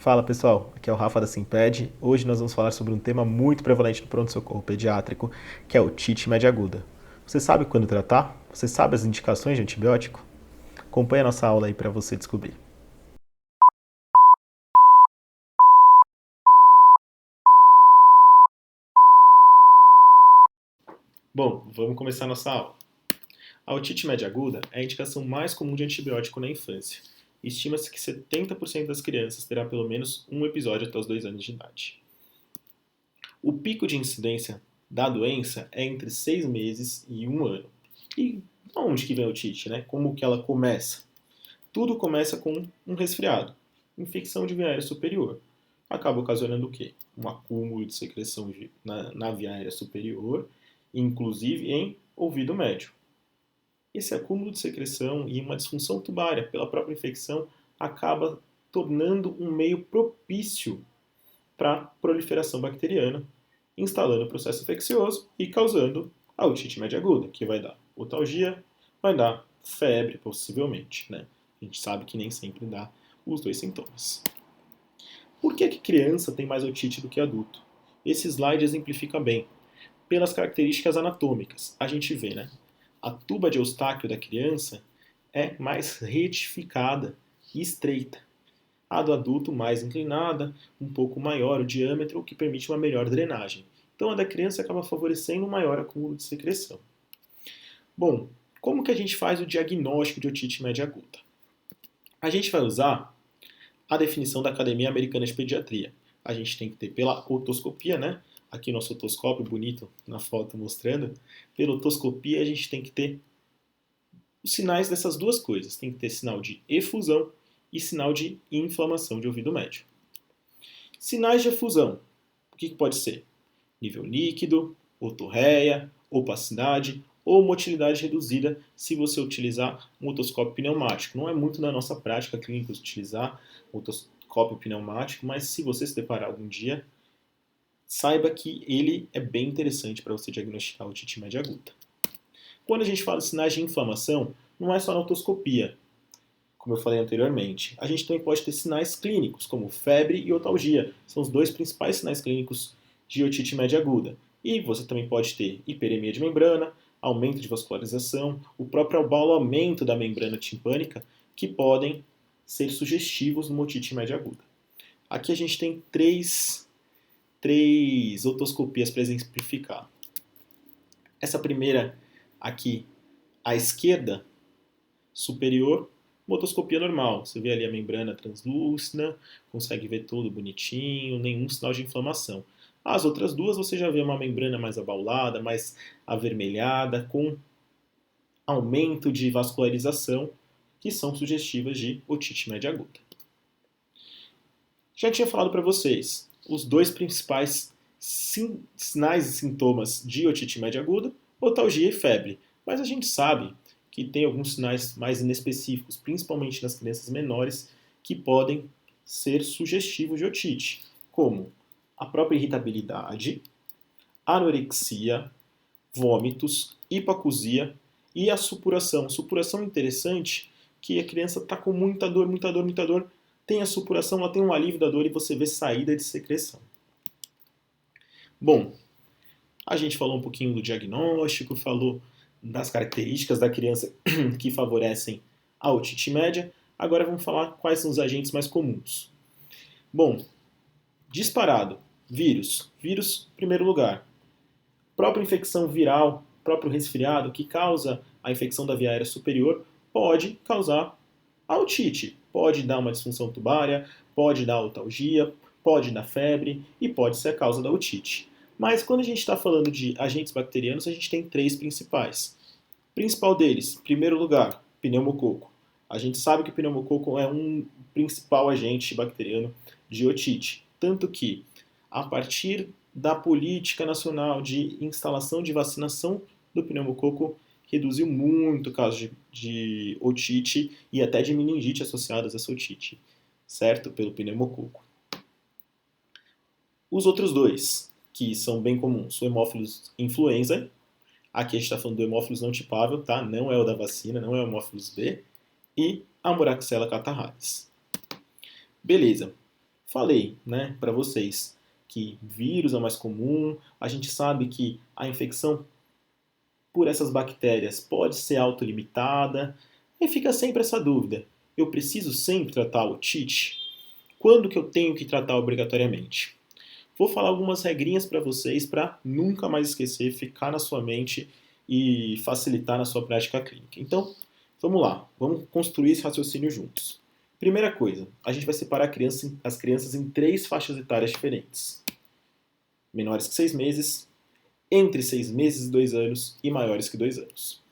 Fala pessoal, aqui é o Rafa da Simped. Hoje nós vamos falar sobre um tema muito prevalente no pronto-socorro pediátrico, que é a otite média aguda. Você sabe quando tratar? Você sabe as indicações de antibiótico? Acompanhe a nossa aula aí para você descobrir. Bom, vamos começar a nossa aula. A otite média aguda é a indicação mais comum de antibiótico na infância. Estima-se que 70% das crianças terá pelo menos um episódio até os 2 anos de idade. O pico de incidência da doença é entre 6 meses e 1 ano. E onde que vem a otite, né? Como que ela começa? Tudo começa com um resfriado, infecção de via aérea superior. Acaba ocasionando o quê? Um acúmulo de secreção na via aérea superior, inclusive em ouvido médio. Esse acúmulo de secreção e uma disfunção tubária pela própria infecção acaba tornando um meio propício para a proliferação bacteriana, instalando o processo infeccioso e causando a otite média aguda, que vai dar otalgia, vai dar febre, possivelmente, né? A gente sabe que nem sempre dá os dois sintomas. Por que criança tem mais otite do que adulto? Esse slide exemplifica bem. Pelas características anatômicas, a gente vê, né? A tuba de Eustáquio da criança é mais retificada e estreita. A do adulto mais inclinada, um pouco maior o diâmetro, o que permite uma melhor drenagem. Então a da criança acaba favorecendo um maior acúmulo de secreção. Bom, como que a gente faz o diagnóstico de otite média aguda? A gente vai usar a definição da Academia Americana de Pediatria. A gente tem que ter pela otoscopia, né? Aqui nosso otoscópio bonito na foto mostrando. Pela otoscopia a gente tem que ter os sinais dessas duas coisas. Tem que ter sinal de efusão e sinal de inflamação de ouvido médio. Sinais de efusão. O que pode ser? Nível líquido, otorreia, opacidade ou motilidade reduzida se você utilizar um otoscópio pneumático. Não é muito da nossa prática clínica utilizar um otoscópio pneumático, mas se você se deparar algum dia, saiba que ele é bem interessante para você diagnosticar otite média aguda. Quando a gente fala de sinais de inflamação, não é só na otoscopia, como eu falei anteriormente. A gente também pode ter sinais clínicos, como febre e otalgia. São os dois principais sinais clínicos de otite média aguda. E você também pode ter hiperemia de membrana, aumento de vascularização, o próprio abaulamento da membrana timpânica, que podem ser sugestivos numa otite média aguda. Aqui a gente tem três otoscopias para exemplificar. Essa primeira aqui à esquerda, superior, uma otoscopia normal. Você vê ali a membrana translúcida, consegue ver tudo bonitinho, nenhum sinal de inflamação. As outras duas você já vê uma membrana mais abaulada, mais avermelhada, com aumento de vascularização, que são sugestivas de otite média aguda. Já tinha falado para vocês os dois principais sinais e sintomas de otite média aguda, otalgia e febre. Mas a gente sabe que tem alguns sinais mais inespecíficos, principalmente nas crianças menores, que podem ser sugestivos de otite, como a própria irritabilidade, anorexia, vômitos, hipacusia e a supuração. Supuração interessante que a criança está com muita dor, muita dor, muita dor, tem a supuração, ela tem um alívio da dor e você vê saída de secreção. Bom, a gente falou um pouquinho do diagnóstico, falou das características da criança que favorecem a otite média. Agora vamos falar quais são os agentes mais comuns. Bom, disparado, vírus. Vírus, em primeiro lugar. Própria infecção viral, próprio resfriado, que causa a infecção da via aérea superior, pode causar a otite. Pode dar uma disfunção tubária, pode dar otalgia, pode dar febre e pode ser a causa da otite. Mas quando a gente está falando de agentes bacterianos, a gente tem três principais. O principal deles, em primeiro lugar, pneumococo. A gente sabe que o pneumococo é um principal agente bacteriano de otite. Tanto que, a partir da política nacional de instalação de vacinação do pneumococo, reduziu muito o caso de otite e até de meningite associadas a essa otite, certo? Pelo pneumococo. Os outros dois, que são bem comuns, o hemófilos influenza, aqui a gente está falando do hemófilos não tipável, tá? Não é o da vacina, não é o hemófilos B, e a Moraxella catarrhalis. Beleza. Falei, né, para vocês que vírus é o mais comum, a gente sabe que a infecção por essas bactérias pode ser autolimitada, e fica sempre essa dúvida. Eu preciso sempre tratar a otite? Quando que eu tenho que tratar obrigatoriamente? Vou falar algumas regrinhas para vocês para nunca mais esquecer, ficar na sua mente e facilitar na sua prática clínica. Então, vamos lá, vamos construir esse raciocínio juntos. Primeira coisa, a gente vai separar as crianças em 3 faixas etárias diferentes: menores que 6 meses, entre 6 meses e 2 anos e maiores que 2 anos.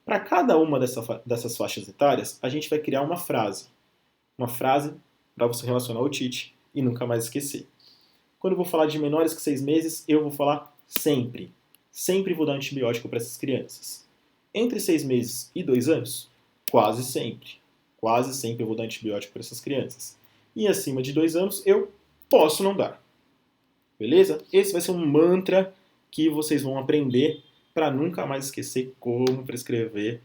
Para cada uma dessas faixas etárias, a gente vai criar uma frase. Uma frase para você relacionar o otite e nunca mais esquecer. Quando eu vou falar de menores que 6 meses, eu vou falar sempre. Sempre vou dar antibiótico para essas crianças. Entre 6 meses e 2 anos, quase sempre. Quase sempre eu vou dar antibiótico para essas crianças. E acima de 2 anos, eu posso não dar. Beleza? Esse vai ser um mantra que vocês vão aprender para nunca mais esquecer como prescrever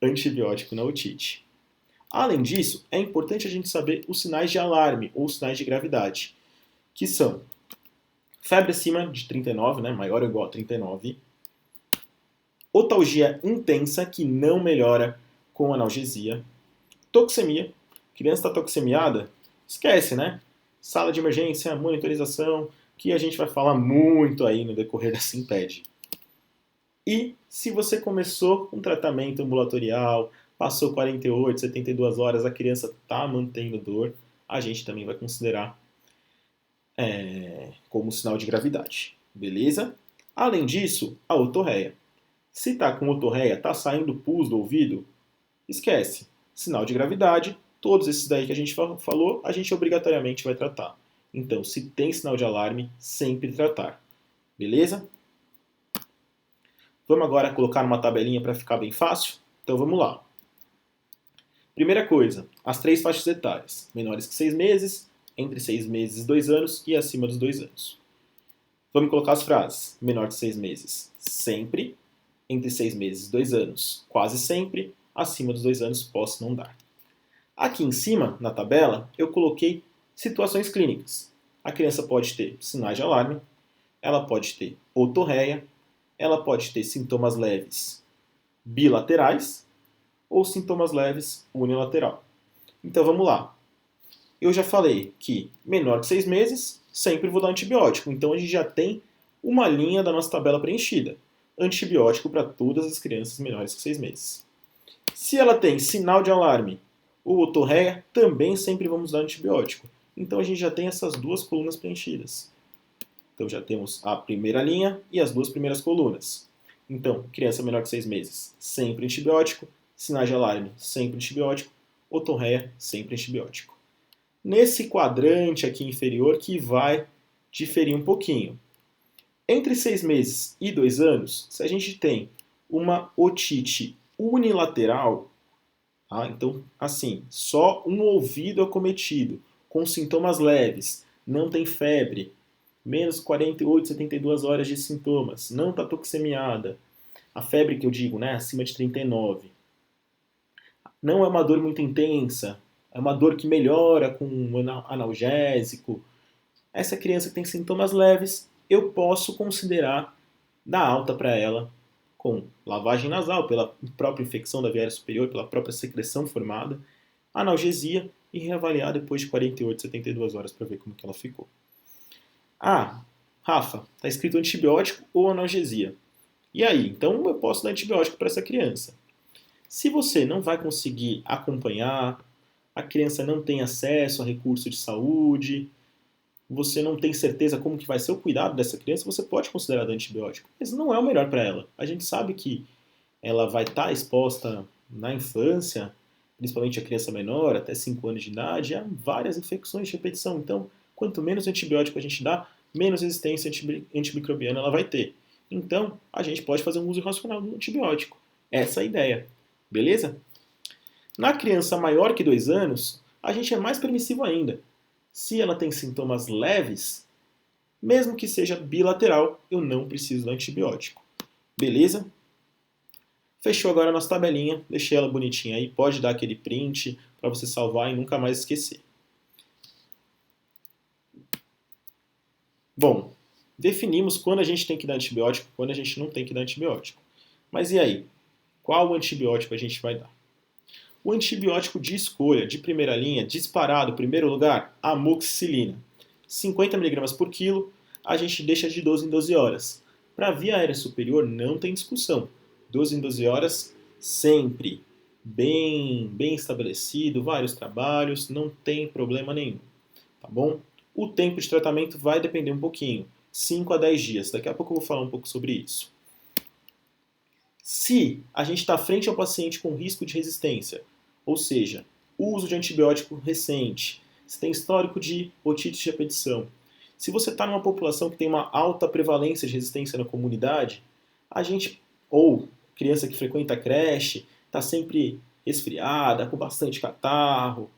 antibiótico na otite. Além disso, é importante a gente saber os sinais de alarme ou sinais de gravidade, que são febre acima de 39, né, maior ou igual a 39, otalgia intensa que não melhora com analgesia, toxemia, criança está toxemiada, esquece, né? Sala de emergência, monitorização, que a gente vai falar muito aí no decorrer da Simped. E se você começou um tratamento ambulatorial, passou 48, 72 horas, a criança está mantendo dor, a gente também vai considerar como sinal de gravidade, beleza? Além disso, a otorreia. Se está com otorreia, está saindo pus do ouvido, esquece. Sinal de gravidade, todos esses daí que a gente falou, a gente obrigatoriamente vai tratar. Então, se tem sinal de alarme, sempre tratar, beleza? Vamos agora colocar numa tabelinha para ficar bem fácil? Então vamos lá. Primeira coisa, as 3 faixas etárias. Menores que 6 meses, entre 6 meses e 2 anos e acima dos 2 anos. Vamos colocar as frases. Menor que 6 meses, sempre. Entre 6 meses e 2 anos, quase sempre. Acima dos 2 anos, posso não dar. Aqui em cima, na tabela, eu coloquei situações clínicas. A criança pode ter sinais de alarme, ela pode ter otorreia, ela pode ter sintomas leves bilaterais ou sintomas leves unilateral. Então vamos lá. Eu já falei que menor que 6 meses, sempre vou dar antibiótico. Então a gente já tem uma linha da nossa tabela preenchida. Antibiótico para todas as crianças menores que 6 meses. Se ela tem sinal de alarme ou otorreia, também sempre vamos dar antibiótico. Então a gente já tem essas 2 colunas preenchidas. Então já temos a primeira linha e as 2 primeiras colunas. Então, criança menor que 6 meses, sempre antibiótico. Sinais de alarme, sempre antibiótico. Otorreia, sempre antibiótico. Nesse quadrante aqui inferior que vai diferir um pouquinho. Entre 6 meses e 2 anos, se a gente tem uma otite unilateral, então, assim, só um ouvido acometido, com sintomas leves, não tem febre, menos 48, 72 horas de sintomas, não está toxemiada, a febre que eu digo, né, acima de 39, não é uma dor muito intensa, é uma dor que melhora com um analgésico, essa criança que tem sintomas leves, eu posso considerar dar alta para ela com lavagem nasal, pela própria infecção da via aérea superior, pela própria secreção formada, analgesia e reavaliar depois de 48, 72 horas para ver como que ela ficou. Ah, Rafa, está escrito antibiótico ou analgesia. E aí? Então eu posso dar antibiótico para essa criança. Se você não vai conseguir acompanhar, a criança não tem acesso a recurso de saúde, você não tem certeza como que vai ser o cuidado dessa criança, você pode considerar dar antibiótico. Mas não é o melhor para ela. A gente sabe que ela vai estar exposta na infância, principalmente a criança menor, até 5 anos de idade, a várias infecções de repetição. Então, quanto menos antibiótico a gente dá, menos resistência antimicrobiana ela vai ter. Então, a gente pode fazer um uso racional do antibiótico. Essa é a ideia. Beleza? Na criança maior que 2 anos, a gente é mais permissivo ainda. Se ela tem sintomas leves, mesmo que seja bilateral, eu não preciso do antibiótico. Beleza? Fechou agora a nossa tabelinha, deixei ela bonitinha aí, pode dar aquele print para você salvar e nunca mais esquecer. Bom, definimos quando a gente tem que dar antibiótico, quando a gente não tem que dar antibiótico. Mas e aí? Qual antibiótico a gente vai dar? O antibiótico de escolha, de primeira linha, disparado, primeiro lugar, amoxicilina. 50 mg por quilo, a gente deixa de 12 em 12 horas. Para via aérea superior, não tem discussão. 12 em 12 horas, sempre. Bem estabelecido, vários trabalhos, não tem problema nenhum. Tá bom? O tempo de tratamento vai depender um pouquinho. 5 a 10 dias. Daqui a pouco eu vou falar um pouco sobre isso. Se a gente está frente ao paciente com risco de resistência, ou seja, uso de antibiótico recente, se tem histórico de otite de repetição, se você está numa população que tem uma alta prevalência de resistência na comunidade, a gente, ou criança que frequenta creche, está sempre resfriada, com bastante catarro,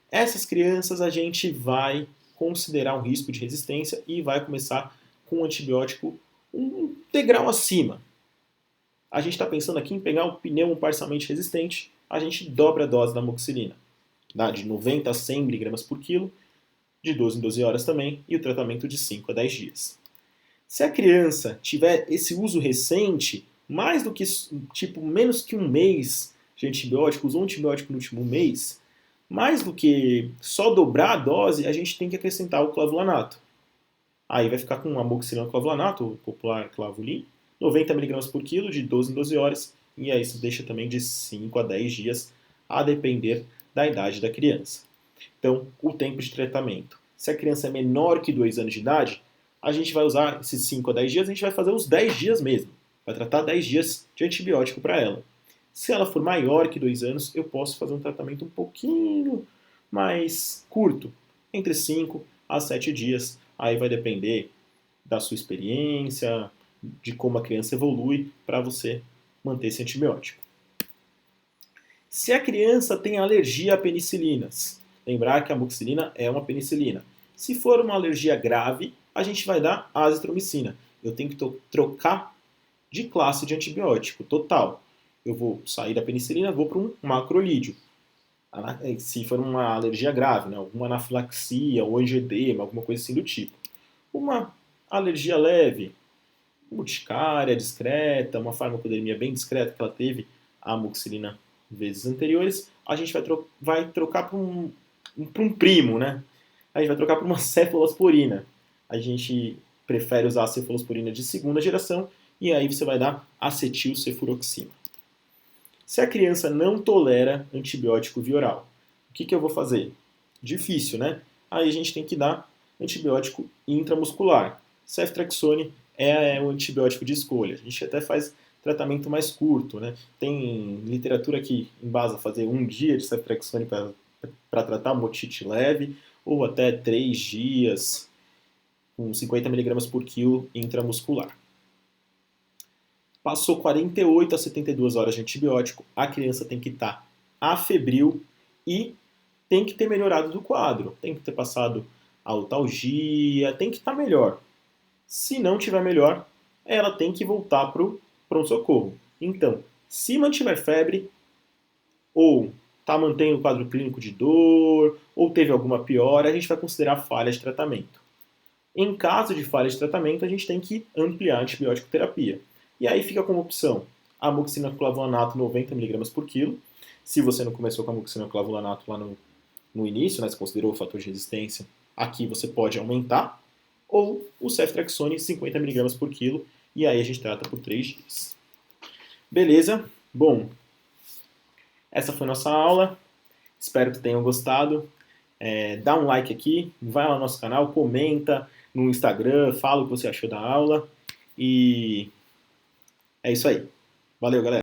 essas crianças a gente vai considerar um risco de resistência e vai começar com um antibiótico um degrau acima. A gente está pensando aqui em pegar o pneumo parcialmente resistente, a gente dobra a dose da amoxicilina, de 90 a 100 mg por quilo, de 12 em 12 horas também, e o tratamento de 5 a 10 dias. Se a criança tiver esse uso recente, mais do que, menos que um mês de antibiótico, usou antibiótico no último mês, mais do que só dobrar a dose, a gente tem que acrescentar o clavulanato. Aí vai ficar com amoxicilina clavulanato, o popular clavulin, 90 mg por quilo, de 12 em 12 horas, e aí isso deixa também de 5 a 10 dias, a depender da idade da criança. Então, o tempo de tratamento. Se a criança é menor que 2 anos de idade, a gente vai usar esses 5 a 10 dias, a gente vai fazer os 10 dias mesmo. Vai tratar 10 dias de antibiótico para ela. Se ela for maior que 2 anos, eu posso fazer um tratamento um pouquinho mais curto, entre 5 a 7 dias. Aí vai depender da sua experiência, de como a criança evolui para você manter esse antibiótico. Se a criança tem alergia a penicilinas, lembrar que a amoxicilina é uma penicilina. Se for uma alergia grave, a gente vai dar azitromicina. Eu tenho que trocar de classe de antibiótico total. Eu vou sair da penicilina, vou para um macrolídeo. Se for uma alergia grave, né? Alguma anafilaxia ou angedema, alguma coisa assim do tipo. Uma alergia leve, urticária discreta, uma farmacodemia bem discreta que ela teve, a amoxicilina vezes anteriores, a gente vai trocar para um primo, né? A gente vai trocar para uma cefalosporina. A gente prefere usar a cefalosporina de segunda geração e aí você vai dar acetilcefuroxima. Se a criança não tolera antibiótico via oral, o que eu vou fazer? Difícil, né? Aí a gente tem que dar antibiótico intramuscular. Ceftriaxone é o antibiótico de escolha. A gente até faz tratamento mais curto, né? Tem literatura que embasa fazer 1 dia de ceftriaxone para tratar uma otite leve, ou até 3 dias com 50 mg por quilo intramuscular. Passou 48 a 72 horas de antibiótico, a criança tem que estar afebril e tem que ter melhorado do quadro, tem que ter passado a otalgia, tem que estar melhor. Se não tiver melhor, ela tem que voltar para o pronto-socorro. Então, se mantiver febre, ou está mantendo o quadro clínico de dor, ou teve alguma piora, a gente vai considerar falha de tratamento. Em caso de falha de tratamento, a gente tem que ampliar a antibiótico terapia. E aí fica como opção a amoxicilina clavulanato 90 mg por quilo. Se você não começou com a amoxicilina clavulanato lá no início, né, você considerou o fator de resistência, aqui você pode aumentar. Ou o ceftriaxone 50 mg por quilo, e aí a gente trata por 3 dias. Beleza? Bom, essa foi a nossa aula. Espero que tenham gostado. Dá um like aqui, vai lá no nosso canal, comenta no Instagram, fala o que você achou da aula. E é isso aí. Valeu, galera.